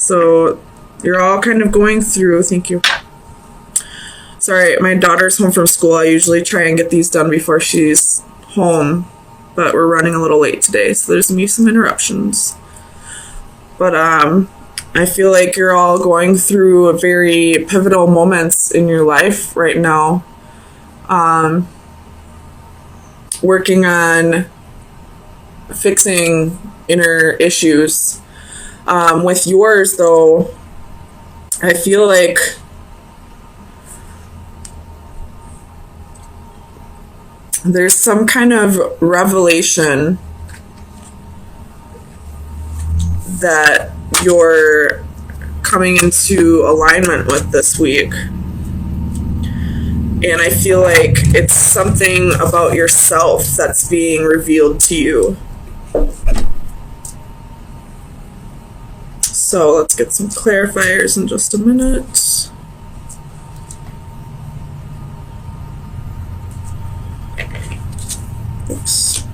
So you're all kind of going through, thank you. Sorry, my daughter's home from school. I usually try and get these done before she's home, but we're running a little late today, so there's going to be some interruptions. But I feel like you're all going through very pivotal moments in your life right now. Working on fixing inner issues. With yours, though, I feel like there's some kind of revelation that you're coming into alignment with this week. And I feel like it's something about yourself that's being revealed to you. So let's get some clarifiers in just a minute. Oops.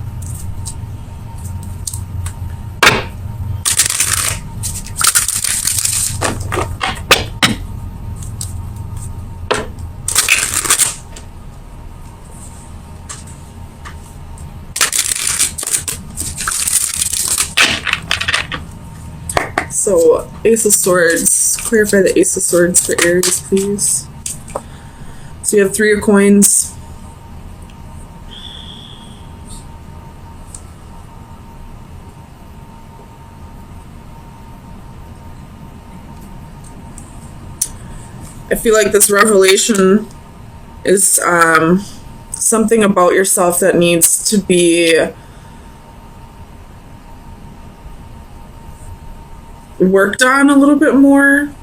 So, Ace of Swords. Clarify the Ace of Swords for Aries, please. So you have 3 of Coins. I feel like this revelation is something about yourself that needs to be worked on a little bit more.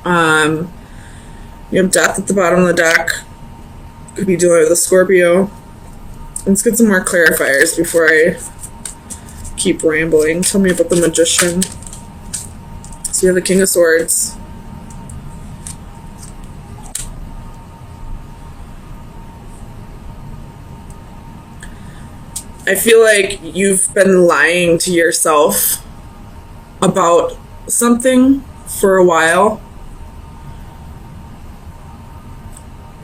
You have Death at the bottom of the deck. Could be dealing with a Scorpio. Let's get some more clarifiers before I keep rambling. Tell me about the Magician. So you have the King of Swords. I feel like you've been lying to yourself about something for a while,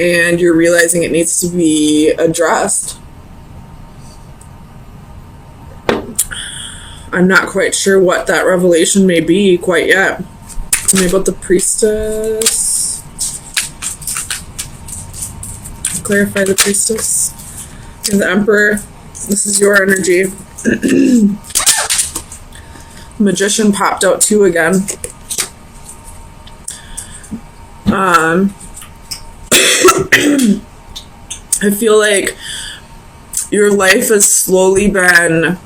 and you're realizing it needs to be addressed. I'm not quite sure what that revelation may be quite yet. Tell me about the Priestess. Clarify the Priestess. And the Emperor. This is your energy. Magician popped out too again. I feel like your life has slowly been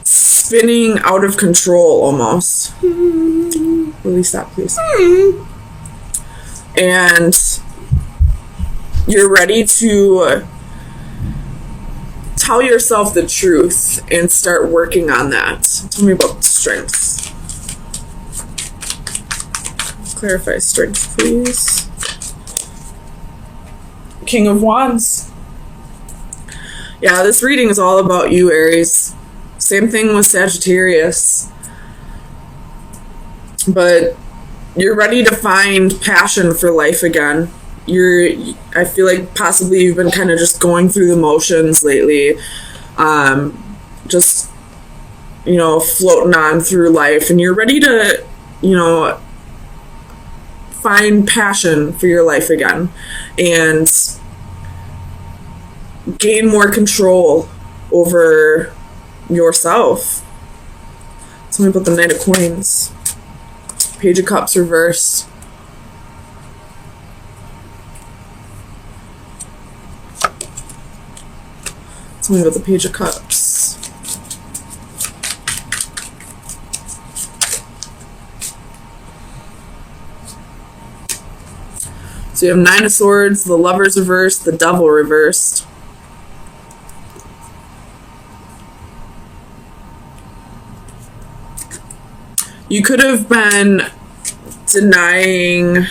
spinning out of control almost. Release that, please. And you're ready to tell yourself the truth and start working on that. Tell me about strengths. Clarify strengths, please. King of Wands. Yeah, this reading is all about you, Aries. Same thing with Sagittarius. But you're ready to find passion for life again. I feel like possibly you've been kind of just going through the motions lately. Just, floating on through life. And you're ready to, find passion for your life again. And gain more control over yourself. Tell me about the Knight of Coins. Page of Cups reversed. Tell me about the Page of Cups. So you have 9 of Swords, the Lovers reversed, the Devil reversed. You could have been denying...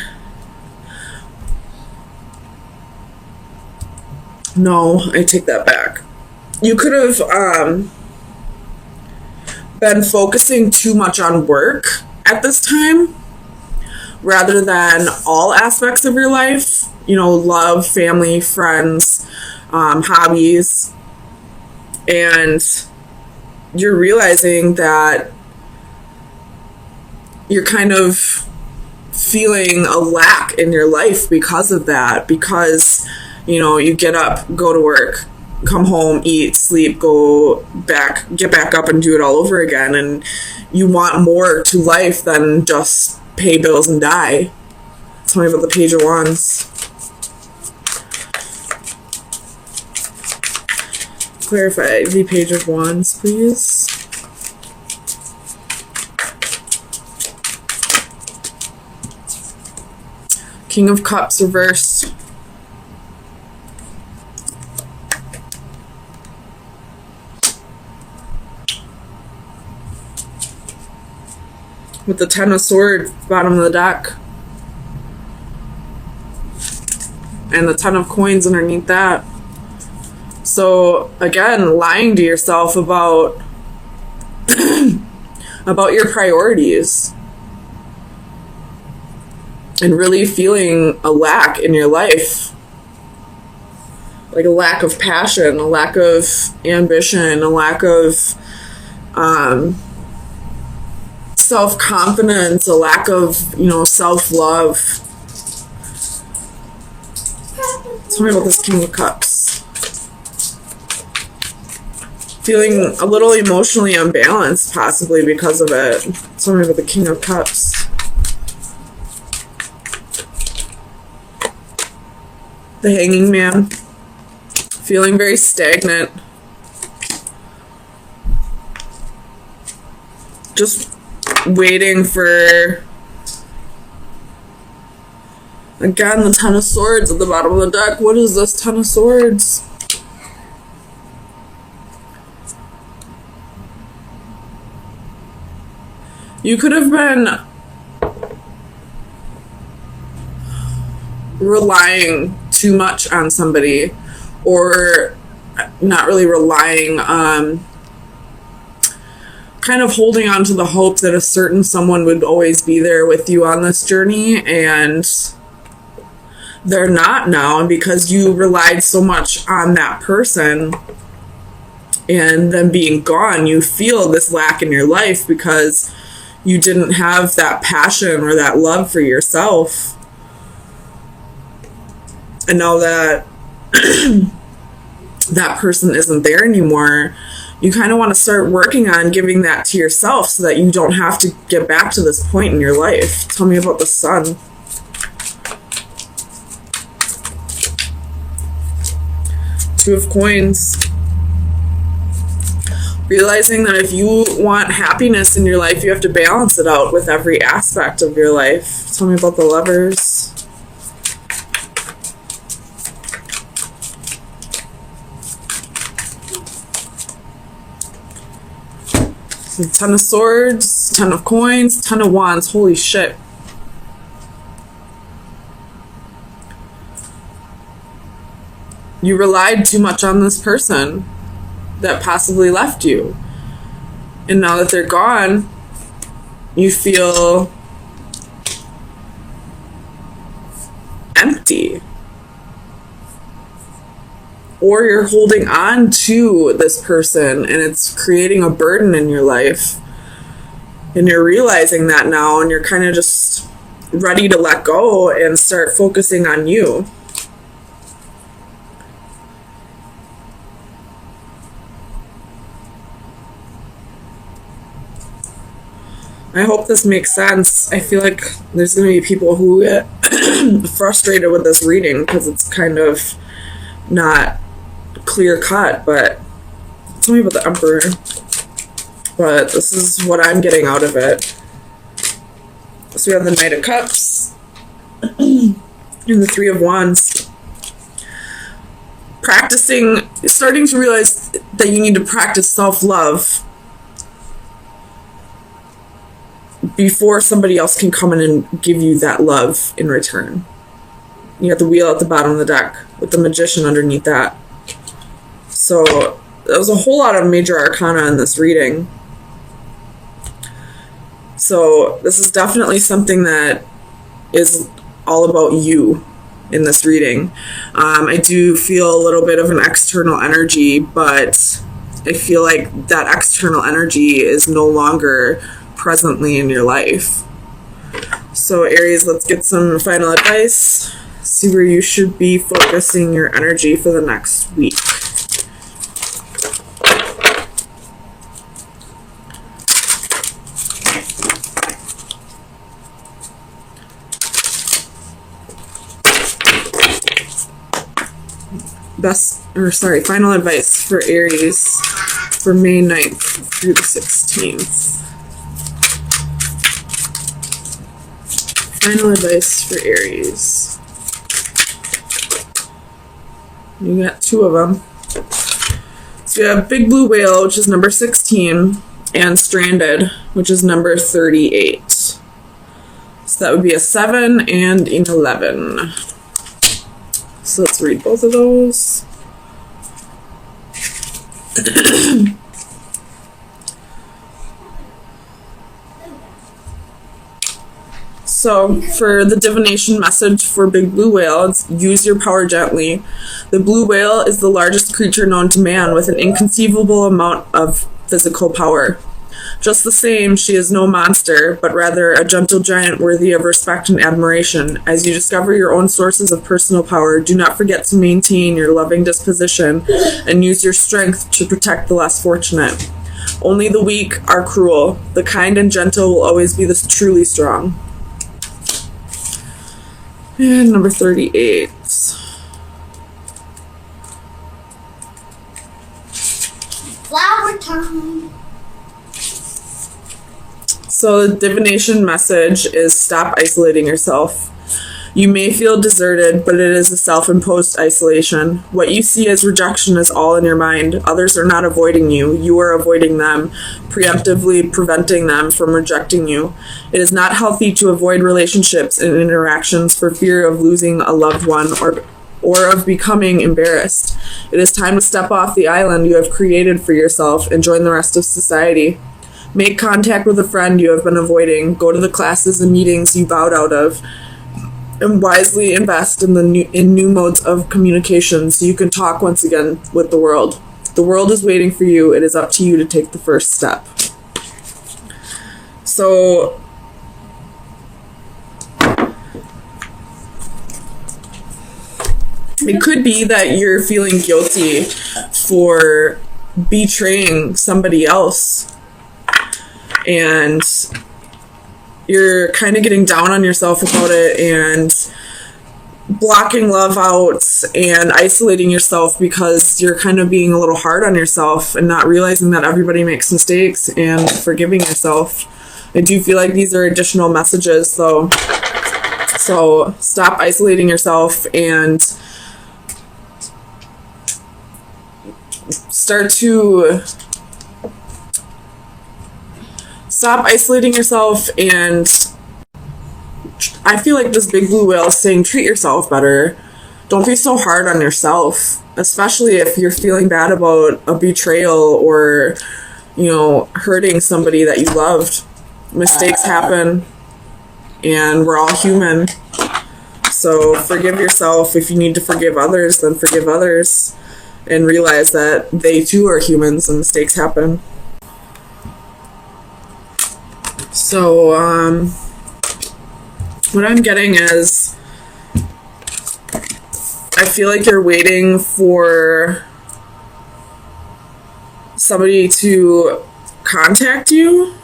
No, I take that back. You could have been focusing too much on work at this time rather than all aspects of your life, you know, love, family, friends, hobbies. And you're realizing that you're kind of feeling a lack in your life because of that, because, you know, you get up, go to work, come home, eat, sleep, get back up and do it all over again. And you want more to life than just pay bills and die. Tell me about the Page of Wands. Clarify the Page of Wands, please. King of Cups reversed. With the Ten of Swords, bottom of the deck. And the Ten of Coins underneath that. So, again, lying to yourself about about your priorities. And really feeling a lack in your life. Like a lack of passion, a lack of ambition, a lack of self-confidence, a lack of, you know, self-love. Tell me about this King of Cups. Feeling a little emotionally unbalanced, possibly because of it. Tell me about the King of Cups. The Hanging Man. Feeling very stagnant. Just waiting for, again, the Ten of Swords at the bottom of the deck. What is this Ten of Swords? You could have been relying too much on somebody, or not really relying, kind of holding on to the hope that a certain someone would always be there with you on this journey, and they're not now. And because you relied so much on that person and them being gone, you feel this lack in your life because you didn't have that passion or that love for yourself. And now that that person isn't there anymore, you kind of want to start working on giving that to yourself so that you don't have to get back to this point in your life. Tell me about the Sun. Two of Coins. Realizing that if you want happiness in your life, you have to balance it out with every aspect of your life. Tell me about the Lovers. Ten of Swords, Ten of Coins, Ten of Wands. Holy shit. You relied too much on this person that possibly left you. And now that they're gone, you feel empty. Or you're holding on to this person and it's creating a burden in your life. And you're realizing that now, and you're kind of just ready to let go and start focusing on you. I hope this makes sense. I feel like there's going to be people who get frustrated with this reading because it's kind of not clear cut, but tell me about the Emperor. But this is what I'm getting out of it. So we have the Knight of Cups and the Three of Wands. Starting to realize that you need to practice self-love before somebody else can come in and give you that love in return. You got the Wheel at the bottom of the deck with the Magician underneath that. So there was a whole lot of major arcana in this reading. So this is definitely something that is all about you in this reading. I do feel a little bit of an external energy, but I feel like that external energy is no longer presently in your life. So Aries, let's get some final advice. See where you should be focusing your energy for the next week. Final advice for Aries for May 9th through the 16th. Final advice for Aries. You got two of them. So you have Big Blue Whale, which is number 16, and Stranded, which is number 38. So that would be a 7 and an 11. So let's read both of those. So for the divination message for Big Blue Whale, it's use your power gently. The blue whale is the largest creature known to man with an inconceivable amount of physical power. Just the same, she is no monster, but rather a gentle giant worthy of respect and admiration. As you discover your own sources of personal power, do not forget to maintain your loving disposition and use your strength to protect the less fortunate. Only the weak are cruel. The kind and gentle will always be the truly strong. And number 38. Flower time. So the divination message is stop isolating yourself. You may feel deserted, but it is a self-imposed isolation. What you see as rejection is all in your mind. Others are not avoiding you. You are avoiding them, preemptively preventing them from rejecting you. It is not healthy to avoid relationships and interactions for fear of losing a loved one or of becoming embarrassed. It is time to step off the island you have created for yourself and join the rest of society. Make contact with a friend you have been avoiding. Go to the classes and meetings you bowed out of. And wisely invest in new modes of communication so you can talk once again with the world. The world is waiting for you. It is up to you to take the first step. So it could be that you're feeling guilty for betraying somebody else. And you're kind of getting down on yourself about it and blocking love out and isolating yourself because you're kind of being a little hard on yourself and not realizing that everybody makes mistakes and forgiving yourself. I do feel like these are additional messages, so stop isolating yourself and stop isolating yourself. And I feel like this Big Blue Whale is saying treat yourself better. Don't be so hard on yourself, especially if you're feeling bad about a betrayal or, hurting somebody that you loved. Mistakes happen and we're all human. So forgive yourself. If you need to forgive others, then forgive others and realize that they too are humans and mistakes happen. So, what I'm getting is, I feel like you're waiting for somebody to contact you.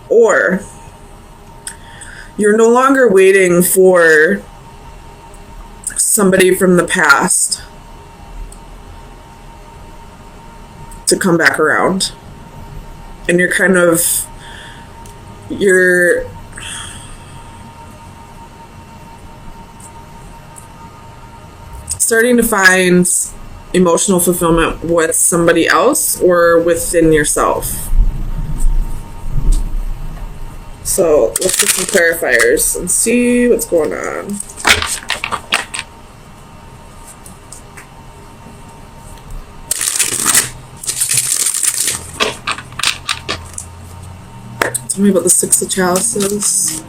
Or you're no longer waiting for somebody from the past to come back around. And you're starting to find emotional fulfillment with somebody else or within yourself. So let's get some clarifiers and see what's going on. Tell me about the Six of Chalices.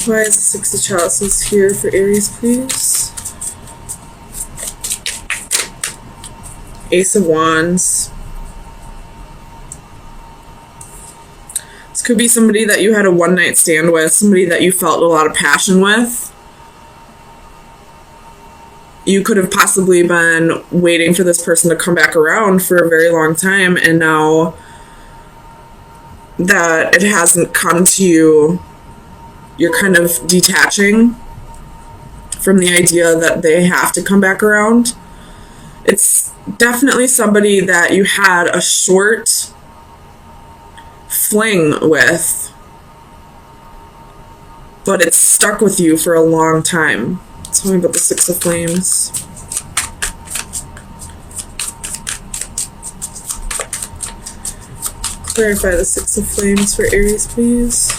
Why is the Six of Chalices here for Aries, please? Ace of Wands. This could be somebody that you had a one-night stand with, somebody that you felt a lot of passion with. You could have possibly been waiting for this person to come back around for a very long time, and now that it hasn't come to you, you're kind of detaching from the idea that they have to come back around. It's definitely somebody that you had a short fling with, but it's stuck with you for a long time. Tell me about the Six of Flames. Clarify the Six of Flames for Aries, please.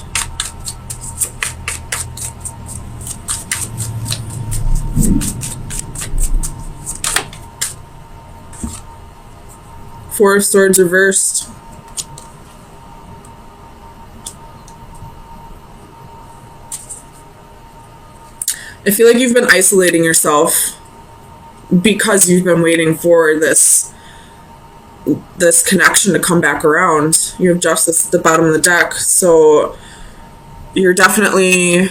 Four of Swords reversed. I feel like you've been isolating yourself because you've been waiting for this connection to come back around. You have Justice at the bottom of the deck, so you're definitely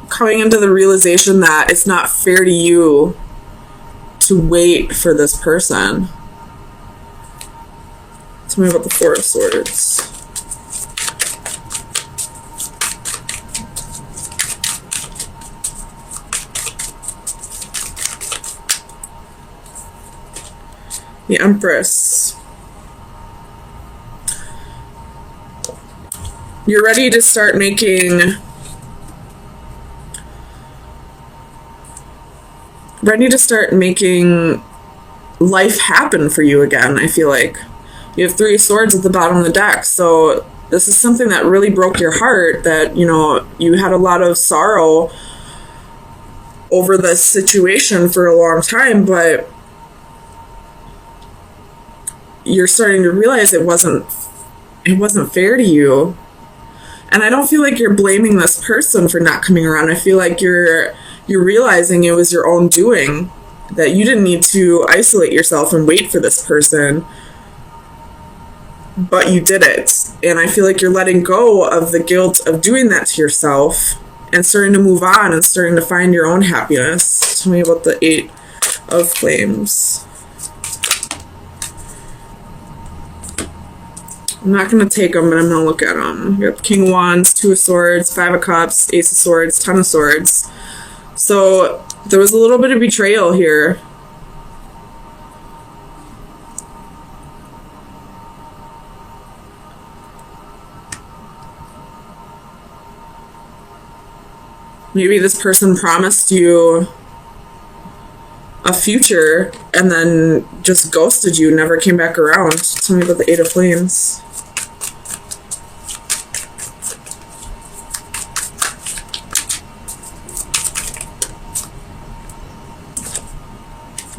coming into the realization that it's not fair to you to wait for this person. Tell me about the Four of Swords. The Empress. You're ready to start making life happen for you again, I feel like. You have Three of Swords at the bottom of the deck, so this is something that really broke your heart, that, you know, you had a lot of sorrow over this situation for a long time, but you're starting to realize it wasn't fair to you. And I don't feel like you're blaming this person for not coming around. I feel like you're realizing it was your own doing, that you didn't need to isolate yourself and wait for this person, but you did it. And I feel like you're letting go of the guilt of doing that to yourself and starting to move on and starting to find your own happiness. Tell me about the Eight of Flames. I'm not going to take them, but I'm going to look at them. You have King of Wands, Two of Swords, Five of Cups, Ace of Swords, Ten of Swords. So there was a little bit of betrayal here. Maybe this person promised you a future and then just ghosted you, never came back around. Tell me about the Eight of Flames.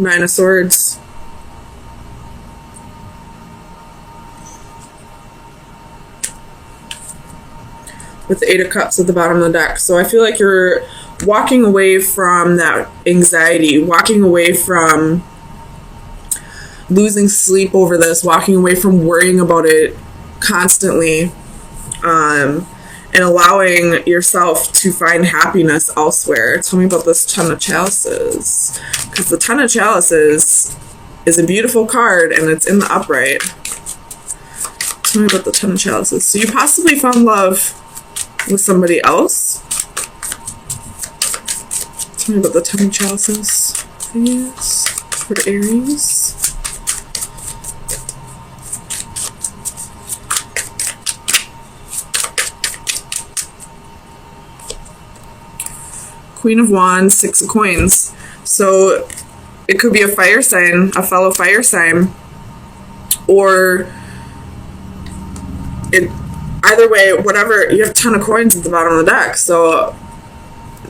Nine of Swords. With the Eight of Cups at the bottom of the deck. So I feel like you're walking away from that anxiety, walking away from losing sleep over this, walking away from worrying about it constantly, and allowing yourself to find happiness elsewhere. Tell me about this Ten of Chalices. Because the Ten of Chalices is a beautiful card and it's in the upright. Tell me about the Ten of Chalices. So you possibly found love with somebody else. Tell me about the Ten of Chalices, please, for Aries. Queen of Wands, Six of Coins. So it could be a fire sign, a fellow fire sign, or it, either way, whatever, you have 10 of coins at the bottom of the deck. So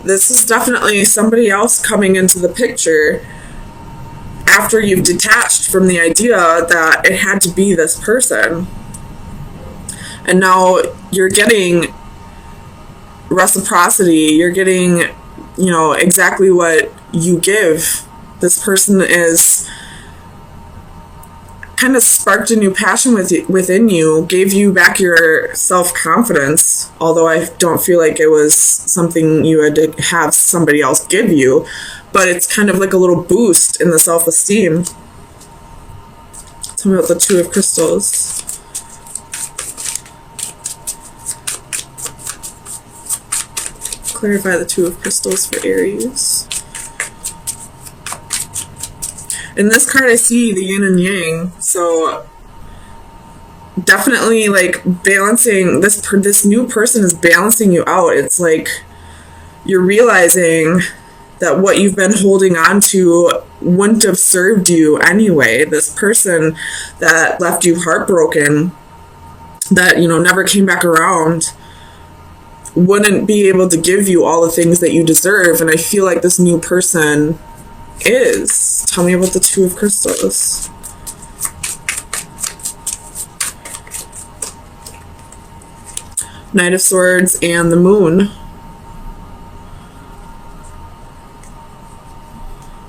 this is definitely somebody else coming into the picture, after you've detached from the idea that it had to be this person. And now you're getting reciprocity. You're getting, exactly what you give. This person is kind of sparked a new passion within you, gave you back your self-confidence, although I don't feel like it was something you had to have somebody else give you, but it's kind of like a little boost in the self-esteem. Tell me about the Two of Crystals. Clarify the Two of Crystals for Aries. In this card, I see the yin and yang, so definitely like balancing this new person is balancing you out. It's like you're realizing that what you've been holding on to wouldn't have served you anyway. This person that left you heartbroken, that never came back around, wouldn't be able to give you all the things that you deserve. And I feel like this new person is. Tell me about the Two of Crystals. Knight of Swords and the Moon.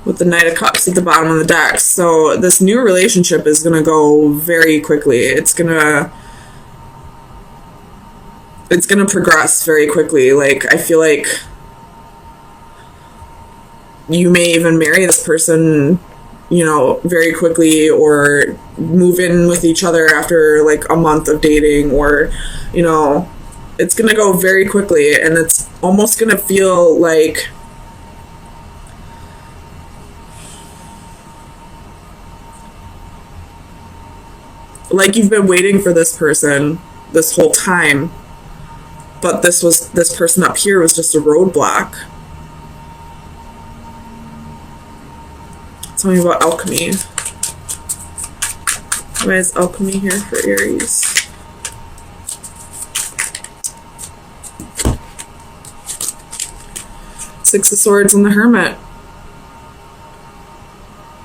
With the Knight of Cups at the bottom of the deck. So this new relationship is going to go very quickly. It's going to progress very quickly. Like, I feel like you may even marry this person, very quickly, or move in with each other after like a month of dating, or, it's going to go very quickly, and it's almost going to feel like you've been waiting for this person this whole time, but this person up here was just a roadblock. Tell me about alchemy. Why is alchemy here for Aries? Six of Swords and the Hermit.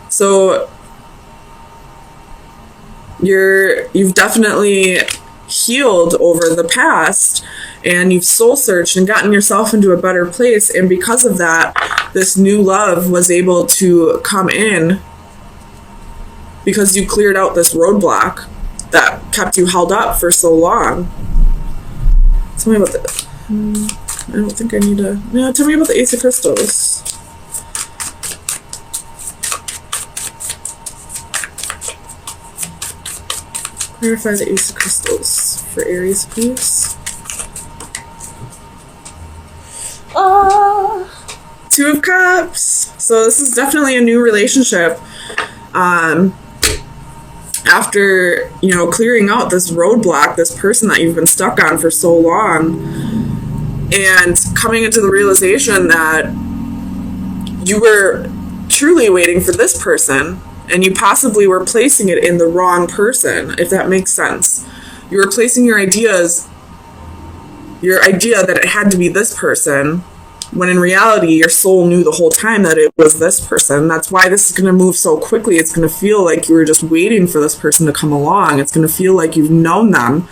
So you've definitely healed over the past, and you've soul searched and gotten yourself into a better place, and because of that, this new love was able to come in because you cleared out this roadblock that kept you held up for so long. Tell me about the I don't think I need to. No, tell me about the Ace of Crystals. Clarify the Ace of Crystals for Aries, please. Two of Cups. So this is definitely a new relationship. After, clearing out this roadblock, this person that you've been stuck on for so long, and coming into the realization that you were truly waiting for this person, and you possibly were placing it in the wrong person, if that makes sense. You were placing your idea that it had to be this person, when in reality, your soul knew the whole time that it was this person. That's why this is going to move so quickly. It's going to feel like you were just waiting for this person to come along. It's going to feel like you've known them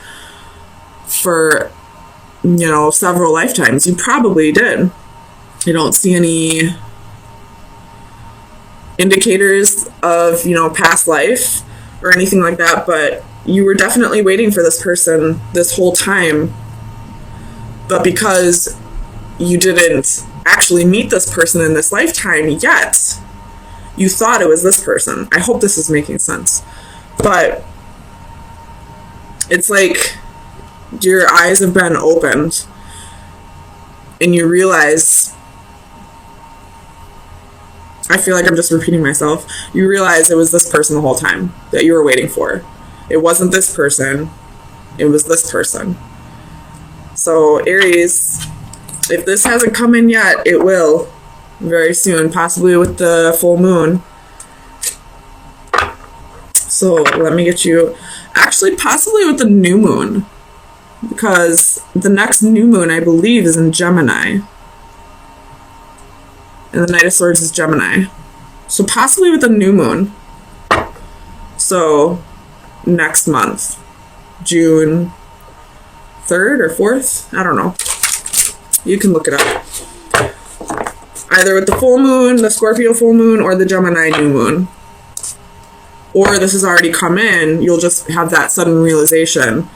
for, several lifetimes. You probably did. I don't see any indicators of, past life or anything like that, but you were definitely waiting for this person this whole time. But because you didn't actually meet this person in this lifetime yet, you thought it was this person. I hope this is making sense. But it's like your eyes have been opened and you realize, I feel like I'm just repeating myself, you realize it was this person the whole time that you were waiting for. It wasn't this person, it was this person. So Aries, if this hasn't come in yet, it will very soon, possibly with the full moon. So let me get you, actually possibly with the new moon, because the next new moon, I believe, is in Gemini. And the Knight of Swords is Gemini. So possibly with a new moon. So next month, June 3rd or 4th, I don't know. You can look it up. Either with the full moon, the Scorpio full moon, or the Gemini new moon. Or this has already come in, you'll just have that sudden realization.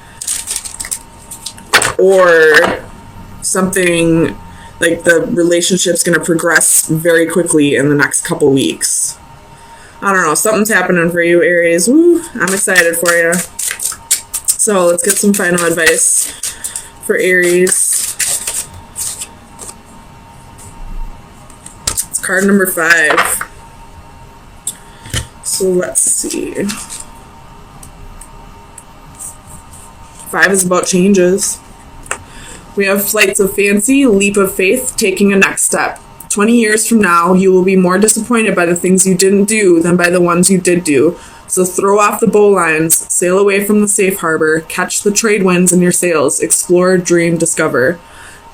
Or something like the relationship's going to progress very quickly in the next couple weeks. I don't know, something's happening for you, Aries. Woo, I'm excited for you. So let's get some final advice for Aries. It's card number 5. So let's see. 5 is about changes. We have flights of fancy, leap of faith, taking a next step. 20 years from now, you will be more disappointed by the things you didn't do than by the ones you did do. So throw off the bowlines, sail away from the safe harbor, catch the trade winds in your sails, explore, dream, discover.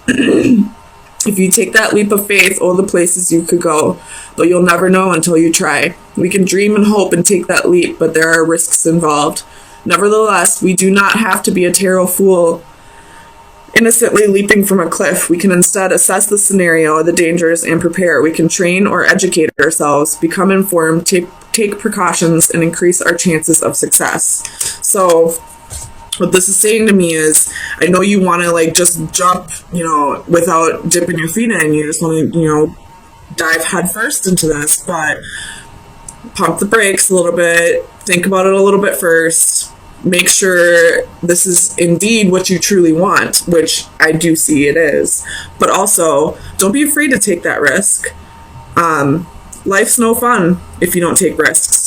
If you take that leap of faith, all the places you could go, but you'll never know until you try. We can dream and hope and take that leap, but there are risks involved. Nevertheless, we do not have to be a tarot fool innocently leaping from a cliff. We can instead assess the scenario, the dangers, and prepare. We can train or educate ourselves, become informed, take precautions, and increase our chances of success. So what this is saying to me is, I know you want to like just jump, without dipping your feet in. You just want to, dive headfirst into this, but pump the brakes a little bit. Think about it a little bit first. Make sure this is indeed what you truly want, which I do see it is. But also, don't be afraid to take that risk. Life's no fun if you don't take risks.